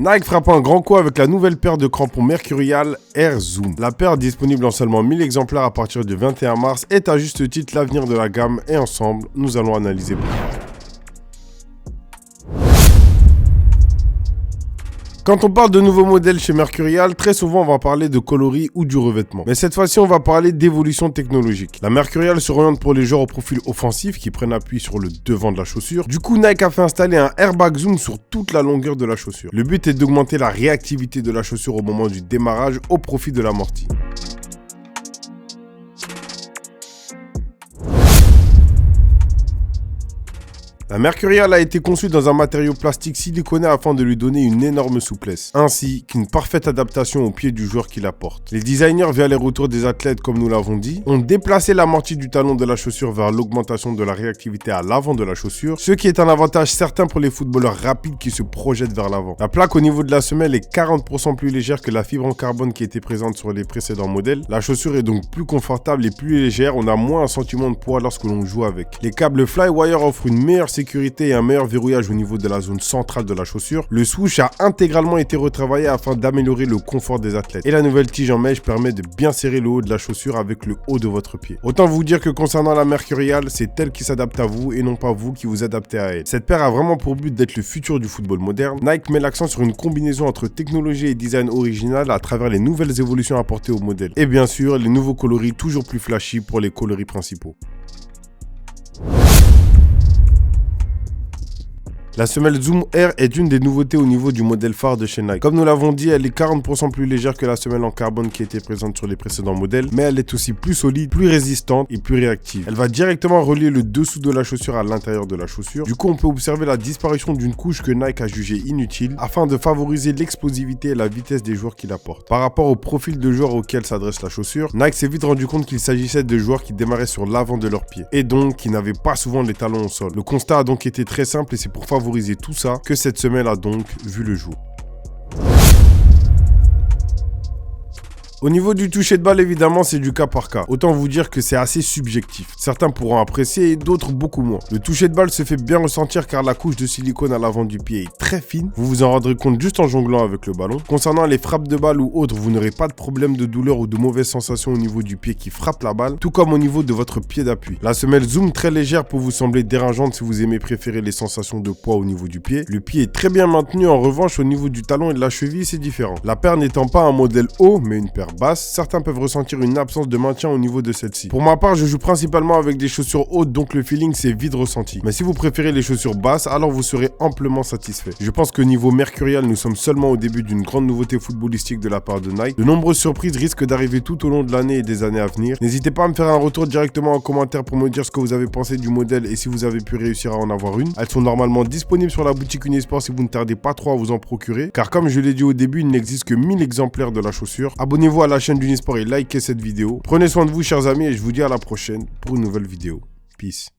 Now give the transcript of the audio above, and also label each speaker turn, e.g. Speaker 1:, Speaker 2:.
Speaker 1: Nike frappe un grand coup avec la nouvelle paire de crampons Mercurial Air Zoom. La paire, disponible en seulement 1000 exemplaires à partir du 21 mars, est à juste titre l'avenir de la gamme et ensemble, nous allons analyser pourquoi. Quand on parle de nouveaux modèles chez Mercurial, très souvent on va parler de coloris ou du revêtement. Mais cette fois-ci, on va parler d'évolution technologique. La Mercurial s'oriente pour les joueurs au profil offensif qui prennent appui sur le devant de la chaussure. Du coup, Nike a fait installer un airbag zoom sur toute la longueur de la chaussure. Le but est d'augmenter la réactivité de la chaussure au moment du démarrage au profit de l'amorti. La Mercurial a été conçue dans un matériau plastique siliconé afin de lui donner une énorme souplesse, ainsi qu'une parfaite adaptation au pied du joueur qui la porte. Les designers, via les retours des athlètes comme nous l'avons dit, ont déplacé l'amorti du talon de la chaussure vers l'augmentation de la réactivité à l'avant de la chaussure, ce qui est un avantage certain pour les footballeurs rapides qui se projettent vers l'avant. La plaque au niveau de la semelle est 40% plus légère que la fibre en carbone qui était présente sur les précédents modèles. La chaussure est donc plus confortable et plus légère, on a moins un sentiment de poids lorsque l'on joue avec. Les câbles Flywire offrent une meilleure sécurité et un meilleur verrouillage au niveau de la zone centrale de la chaussure. Le swoosh a intégralement été retravaillé afin d'améliorer le confort des athlètes. Et la nouvelle tige en mèche permet de bien serrer le haut de la chaussure avec le haut de votre pied. Autant vous dire que concernant la Mercurial, c'est elle qui s'adapte à vous et non pas vous qui vous adaptez à elle. Cette paire a vraiment pour but d'être le futur du football moderne. Nike met l'accent sur une combinaison entre technologie et design original à travers les nouvelles évolutions apportées au modèle. Et bien sûr, les nouveaux coloris toujours plus flashy pour les coloris principaux. La semelle Zoom Air est une des nouveautés au niveau du modèle phare de chez Nike. Comme nous l'avons dit, elle est 40% plus légère que la semelle en carbone qui était présente sur les précédents modèles, mais elle est aussi plus solide, plus résistante et plus réactive. Elle va directement relier le dessous de la chaussure à l'intérieur de la chaussure. Du coup, on peut observer la disparition d'une couche que Nike a jugée inutile afin de favoriser l'explosivité et la vitesse des joueurs qui la portent. Par rapport au profil de joueur auquel s'adresse la chaussure, Nike s'est vite rendu compte qu'il s'agissait de joueurs qui démarraient sur l'avant de leurs pieds et donc qui n'avaient pas souvent les talons au sol. Le constat a donc été très simple et c'est pour favoriser tout ça que cette semelle a donc vu le jour. Au niveau du toucher de balle, évidemment, c'est du cas par cas. Autant vous dire que c'est assez subjectif. Certains pourront apprécier et d'autres beaucoup moins. Le toucher de balle se fait bien ressentir car la couche de silicone à l'avant du pied est très fine. Vous vous en rendrez compte juste en jonglant avec le ballon. Concernant les frappes de balle ou autres, vous n'aurez pas de problème de douleur ou de mauvaises sensations au niveau du pied qui frappe la balle, tout comme au niveau de votre pied d'appui. La semelle Zoom très légère peut vous sembler dérangeante si vous aimez préférer les sensations de poids au niveau du pied. Le pied est très bien maintenu, en revanche au niveau du talon et de la cheville, c'est différent. La paire n'étant pas un modèle haut, mais une paire basse, certains peuvent ressentir une absence de maintien au niveau de celle-ci. Pour ma part, je joue principalement avec des chaussures hautes, donc le feeling c'est vite ressenti. Mais si vous préférez les chaussures basses, alors vous serez amplement satisfait. Je pense que niveau Mercurial, nous sommes seulement au début d'une grande nouveauté footballistique de la part de Nike. De nombreuses surprises risquent d'arriver tout au long de l'année et des années à venir. N'hésitez pas à me faire un retour directement en commentaire pour me dire ce que vous avez pensé du modèle et si vous avez pu réussir à en avoir une. Elles sont normalement disponibles sur la boutique Unisport si vous ne tardez pas trop à vous en procurer, car comme je l'ai dit au début, il n'existe que 1000 exemplaires de la chaussure. Abonnez-vous à la chaîne d'Unisport et likez cette vidéo. Prenez soin de vous chers amis et je vous dis à la prochaine pour une nouvelle vidéo. Peace.